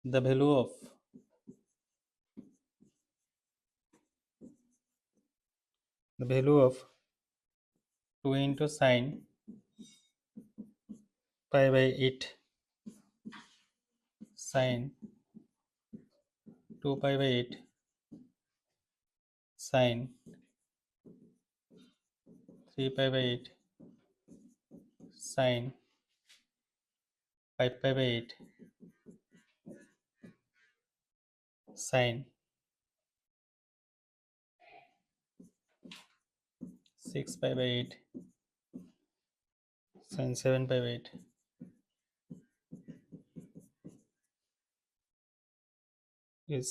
The value of 2 into sine pi by 8 sine 2 pi by 8 sine 3 pi by 8 sine 5 pi by 8 sine 6 pi by 8 sine 7 pi by 8 is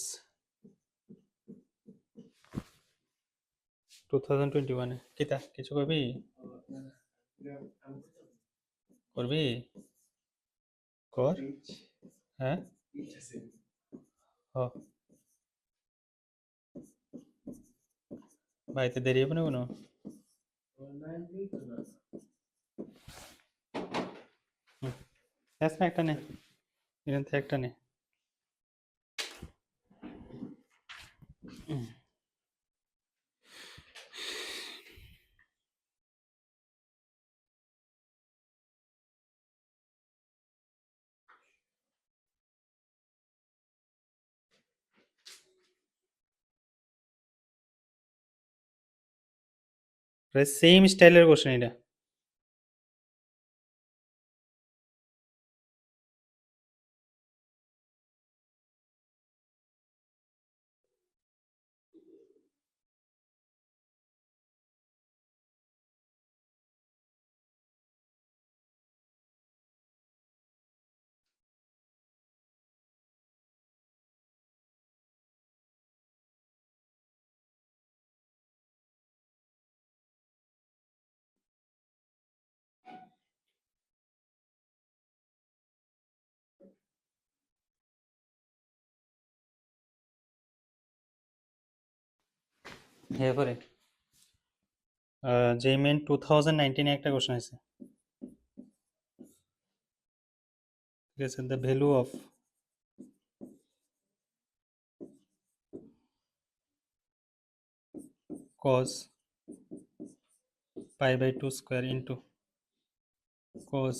2021 কিতা কিছু করবি করবি কর হ্যাঁ হ বাড়িতে দেরি হবে না কোনো না একটা নে এখান থেকে একটা নে প্রায় সেম স্টাইলের কোশ্চেন এটা এরপরে জেইমেন 2019 একটা কোশ্চেন আছে ঠিক আছে the value of cos pi by 2 square into cos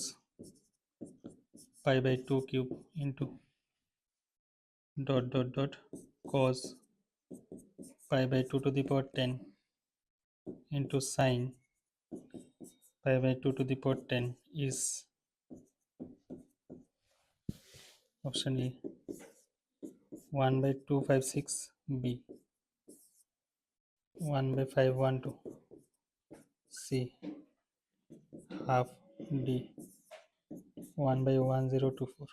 pi by 2 cube into cos pi by 2 to the power 10 into sin pi by 2 to the power 10 is option A 1 by 256 B 1 by 512 C half D 1 by 1024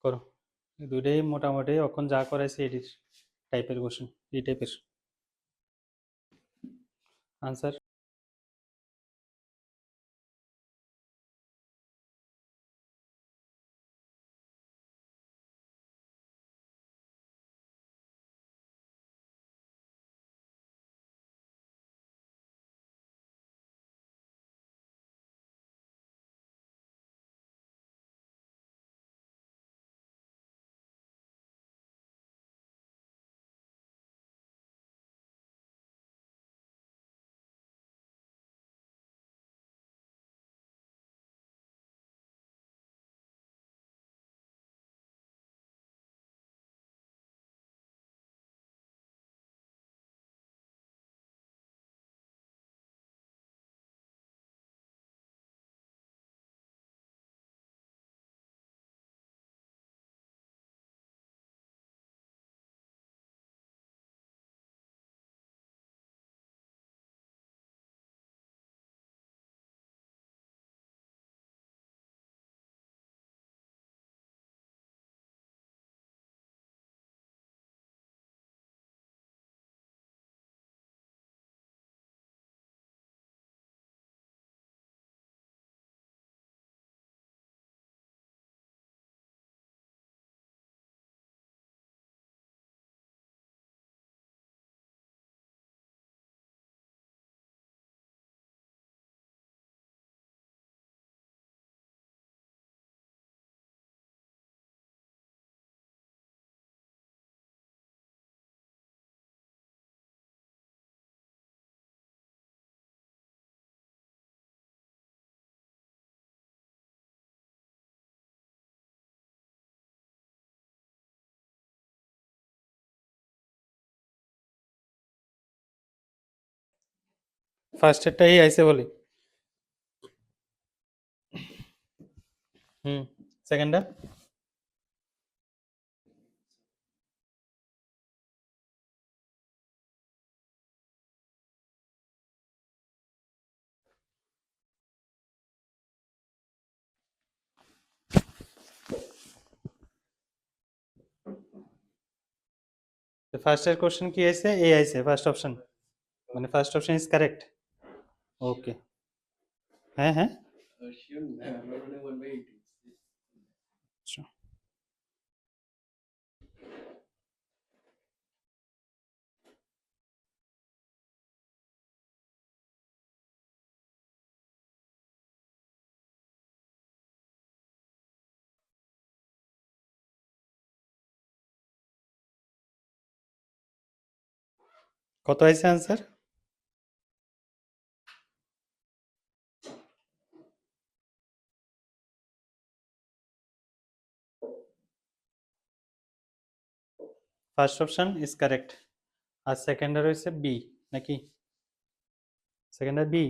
করো এই দুইটাই মোটামুটি এখন যা করাইছে edit টাইপের question এই টাইপের আনসার ফার্স্টেরটাই আইছে বলি। সেকেন্ডটা ফার্স্টের কোশ্চেন কি আইছে? এ আইছে ফার্স্ট অপশন, মানে first option is correct. Okay, হ্যাঁ হ্যাঁ আচ্ছা। কত আইছে answer? First option is correct. আর সেকেন্ডার হইছে বি নাকি? সেকেন্ডার বি।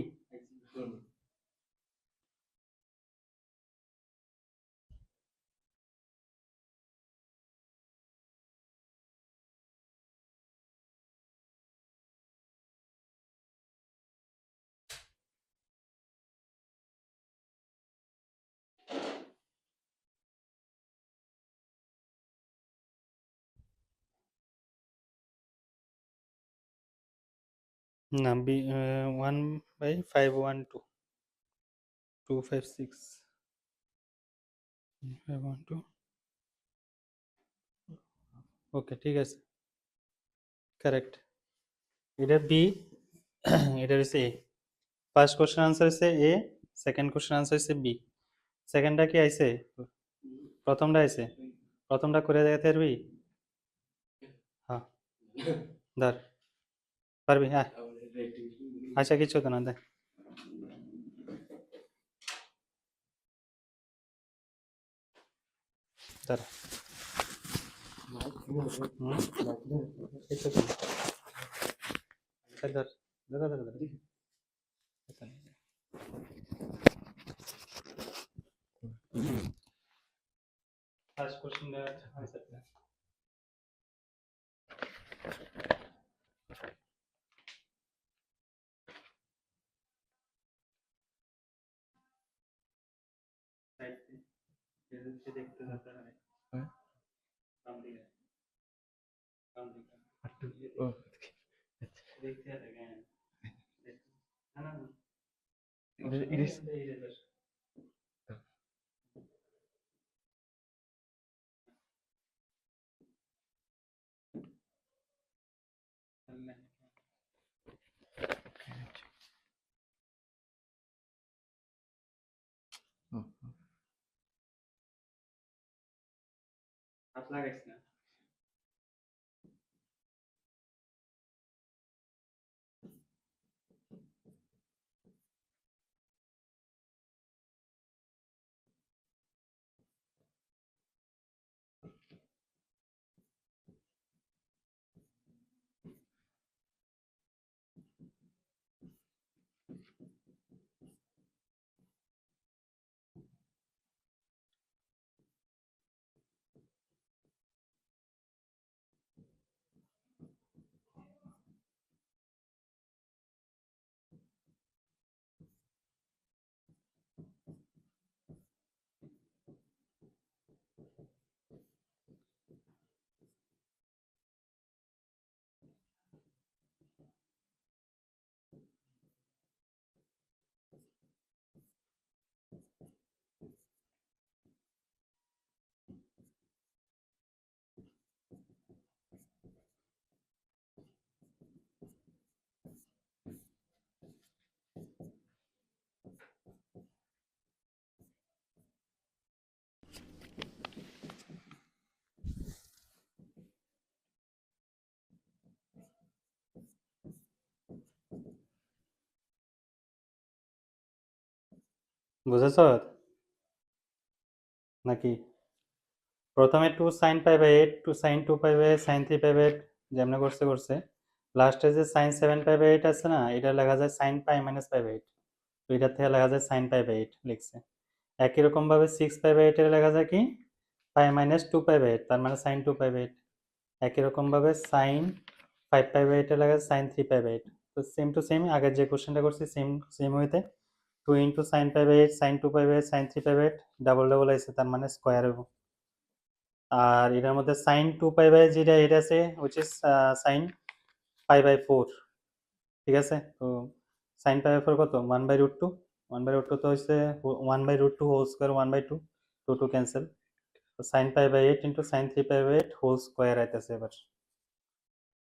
না, বি 1/512 256 512। ওকে ঠিক আছে, কারেক্ট। এটা বি, এটা হচ্ছে এ। ফার্স্ট কোশ্চেন আনসার হচ্ছে এ, সেকেন্ড কোশ্চেন আনসার হচ্ছে বি। সেকেন্ডটা কি আইছে? প্রথমটা আইছে। প্রথমটা করে দেখাতে পারবি? হ্যাঁ ধর, পারবি? হ্যাঁ আচ্ছা, কিছু তো না, দেখ ধর। কিছু তো না। ধর ধর ধর ধর ধর। ফার্স্ট কোশ্চেনটা আনসারটা সাইড দিয়ে দেখতে যাতে হয়। বাম দিকে, বাম দিকে দেখতে দেখেন। না না না, it is হাত লাগাইছ না। বুঝেছ নাকি? প্রথমে 2 sin π/8 2 sin 2 π/8 sin 3 π/8 যেমন করছে করছে, লাস্টে যে সাইন 7 পাই/8 আছে না, এটা লেখা যায় সাইন পাই মাইনাস পাই/8, তো এটা থেকে লেখা যায় সাইন পাই/8 লিখছে। একই রকম ভাবে 6 পাই/8 এর লেখা যায় কি পাই মাইনাস 2 পাই/8, তার মানে সাইন 2 পাই/8। একই রকম ভাবে সাইন 5 পাই/8 এর লেখা যায় সাইন 3 পাই/8। তো সেম টু সেম আগের যে কোশ্চেনটা করছি সেম সেম ওয়েতে 2 ইন্টু সাইন পাই/8 সাইন 2 পাই/8 সাইন 3 পাই/8 ডাবল ডাবল আছে, তার মানে স্কোয়ার হবে। আর এটার মধ্যে সাইন 2 পাই/8 যেটা এটা আছে which is সাইন পাই/4, ঠিক আছে। তো সাইন পাই/4 কত 1/√2, 1/√2 তো হচ্ছে 1/√2 হোল স্কোয়ার 1/2, 2 2 ক্যান্সেল। তো সাইন পাই/8 ইন্টু সাইন 3 পাই/8 হোল স্কোয়ার আইতেছে। এবার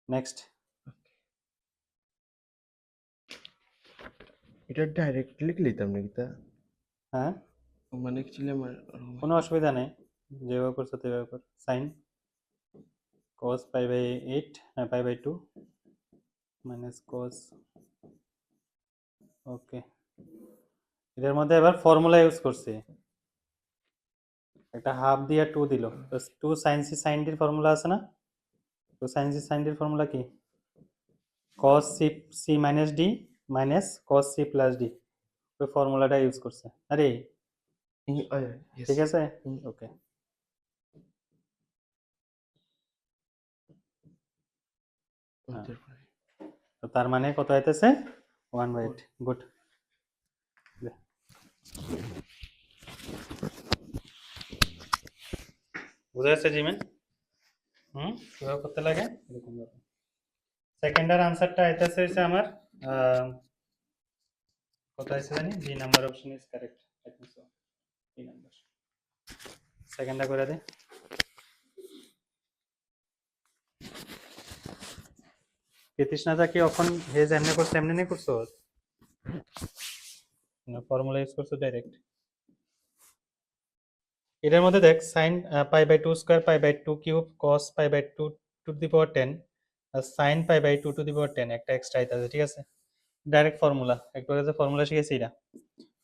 নেক্সট, এটা ডাইরেক্ট লিখে নিতাম নাকি তা? হ্যাঁ মানে অ্যাকচুয়ালি আমার কোনো অসুবিধা নেই, যেভাবে করছো তেভাবে কর। সাইন cos পাই/8 পাই/2 মাইনাস cos, ওকে। এটার মধ্যে এবার ফর্মুলা ইউজ করছি, একটা হাফ দিয়ে 2 দিল, তো 2 সাইন সি সাইন ডির ফর্মুলা আছে না, তো সাইন সি সাইন ডির ফর্মুলা কি cos C C minus D minus cos C plus D, ওই ফর্মুলাটা ইউজ করছে। আরে ঠিক আছে, ওকে। তো তার মানে কত আইতেছে 1/8। গুড, বুঝা যাচ্ছে জিমেন? কিভাবে করতে লাগে এরকম ভাবে। সেকেন্ডার আনসারটা আইতেছে হচ্ছে আমার কত আছে জানি, B number option is correct, I think so, B number. সেকেন্ডটা করে দে। কৃষ্ণাটা কি এখন হে যেমনি করছে এমনি নেই করছো না, ফর্মুলা ইউজ করছো ডাইরেক্ট। এটার মধ্যে দেখ সাইন পাই/2 স্কোয়ার পাই/2 কিউব কস পাই/2 টু দি পাওয়ার 10 আর সাইন পাই/2 টু দি পাওয়ার 10 একটা এক্সট্রা আইতাছে, ঠিক আছে। ডাইরেক্ট ফর্মুলা, একটু আগে যে ফর্মুলা শিখেছি এটা,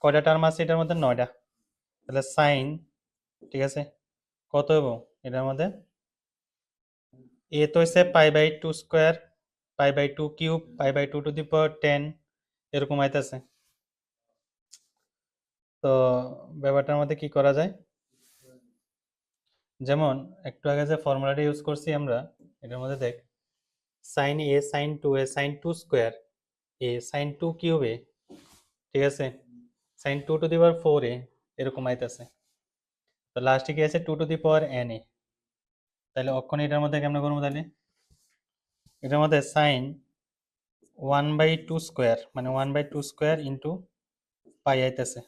কয়টা টার্ম আছে এটার মধ্যে 9টা, তাহলে সাইন, ঠিক আছে, কত হইব এটার মধ্যে, এ তো হচ্ছে পাই/2 স্কোয়ার পাই/2 কিউব পাই/2 টু দি পাওয়ার 10 এরকম আইতাছে। তো ব্যাপারটার মধ্যে কি করা যায়, যেমন একটু আগে যে ফর্মুলাটা ইউজ করছি আমরা, এটার মধ্যে দেখ সাইন এ সাইন 2 এ সাইন 2 স্কোয়ার এ সাইন 2 কিউব এ, ঠিক আছে, সাইন 2 টু দি পাওয়ার 4 এ এরকম আইতাছে। তো লাস্টে কি আছে 2 টু দি পাওয়ার n এ, তাহলে অক্ষণ এটার মধ্যে কেমন করবো, তাহলে এটার মধ্যে সাইন 1/2 স্কোয়ার মানে 1/2 স্কোয়ার ইন্টু পাই আইতেছে,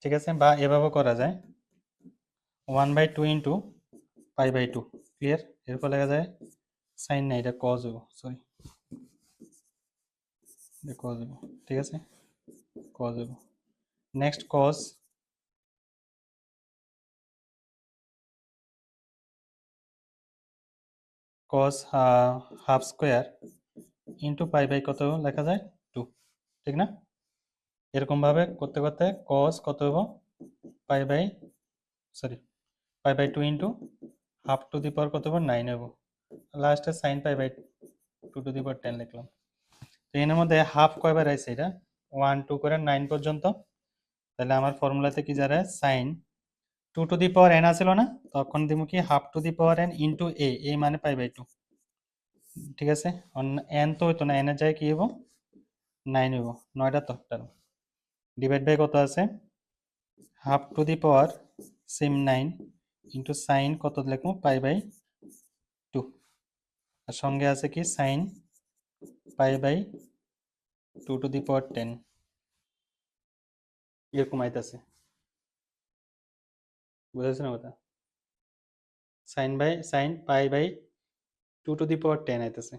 ঠিক আছে, বা এভাবে করা যায় 1/2 ইন্টু পাই/2, ক্লিয়ার। এরপর লেখা যায় সাইন না, এটা কজ হইব, সরি কজ হইব, ঠিক আছে, কজ হইব। Next cos cos half square into pi/, কত লেখা যায় 2, ঠিক না। এরকম ভাবে করতে করতে কজ কত হইব পাই/, সরি পাই/2 into half to the power কত হইব 9 হইব, লাস্টে সাইন পাই/2 টু দি পাওয়ার 10 লিখলাম। তো এর মধ্যে হাফ কয়বার আছে, এটা 1 2 করে 9 পর্যন্ত, তাহলে আমার ফর্মুলাতে কি যারা sine 2 to the power n আছিল না, তখন দিব কি half to the power n into এ মানে পাই/2, ঠিক আছে। n তো হইতো না, n এর জায়গায় কি হইব 9 হইব, 9টা তো ডিভাইড বাই কত আছে half to the power same 9 into sine কত লিখবো পাই/2, আর সঙ্গে আছে কি সাইন পাই/2 টু দি পাওয়ার 10 এরকম আইতাছে, বুঝেছ না কথা, সাইন পাই/2 টু দি পাওয়ার 10 আইতাছে।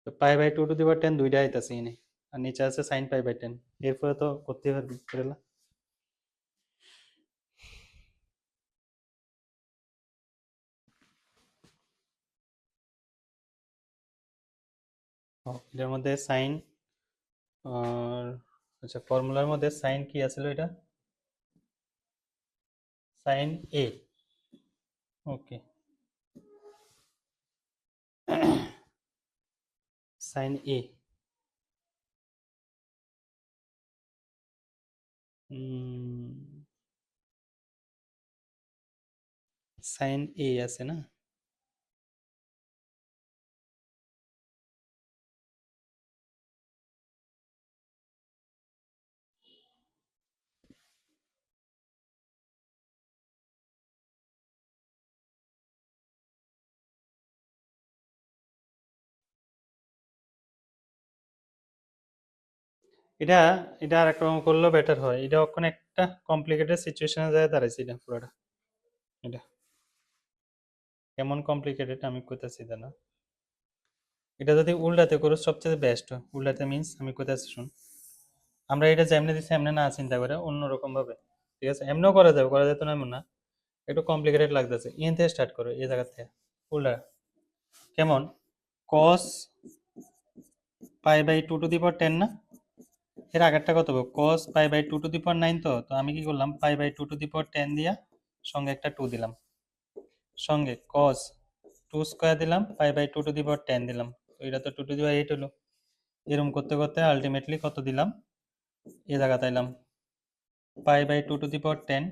তো পাই/2 টু দি পাওয়ার 10 দুইটা আইতাছে এনে, আর নিচে আছে সাইন পাই/10, এরপরে তো করতে পারবি করেলা। এটার মধ্যে সাইন আর আচ্ছা ফর্মুলার মধ্যে সাইন কি আছিল, এটা সাইন এ, ওকে। সাইন এ সাইন এ আছে না, এটা এটা আর একটা রকম করলেও বেটার হয়। এটা এখন একটা কমপ্লিকেটেড সিচুয়েশনে যায় দাঁড়াইছে এটা পুরোটা। এটা কেমন কমপ্লিকেটেড আমি কইতাছি না, এটা যদি উল্টাতে করো সবচেয়ে বেস্ট হয়। উল্টাতে মিন্স আমি কইতাছি শুন, আমরা এটা যেমনে দিচ্ছি এমনি না চিন্তা করে অন্যরকম ভাবে, ঠিক আছে? এমনিও করা যাবে, করা যেত না এমন না, একটু কমপ্লিকেটেড লাগতেছে। ইন থেকে স্টার্ট করো, এই জায়গা থেকে উল্টা। কেমন? cos pi by 2 to the power 10 না, এর আগেরটা কত হবে? cos pi by 2 to the power 9। তো আমি কি করলাম, pi by 2 to the power 10 দিয়া সঙ্গে একটা 2 দিলাম, সঙ্গে cos 2 স্কয়ার দিলাম, পাই বাই 2 to the power 10 দিলাম। তো এটা তো 2 to the power 8 হলো। এরকম করতে করতে আলটিমেটলি কত দিলাম, এ জায়গা তাইলাম পাই বাই 2 to the power 10,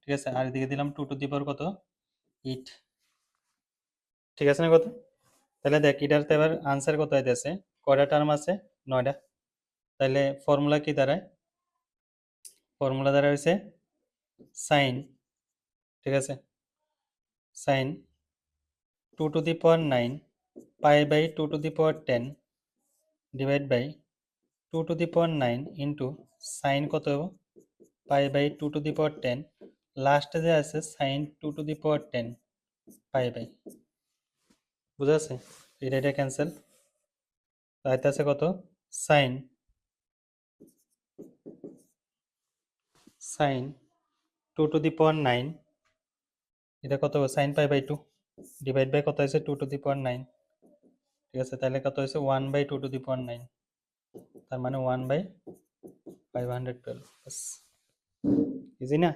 ঠিক আছে? আর এদিকে দিলাম 2 to the power কত, 8। ঠিক আছে না কত? তাহলে দেখ এটার তো এবার আনসার কত হইতেছে, কয়টা টার্ম আছে? 9টা। তাহলে ফর্মুলা কি দাঁড়ায়? ফর্মুলা দ্বারা হয়েছে সাইন, ঠিক আছে, sine 2 to the power 9 pi by 2 to the power 10 divide by 2 to the power 9 into sine কত হবে, pi by 2 to the power 10, লাস্টে যে আছে sine 2 to the power 10 pi by. বুঝা আছে? এটা এটা ক্যান্সেল, তাইতে আছে কত, sine sine 2 to the power 9, এটা কত হবে, sine pi by 2 divide by কত হয়েছে 2 to the power 9, ঠিক আছে? তাহলে কত হয়েছে 1 বাই 2 to the power 9, তার মানে 1 বাই 512। ইজি না?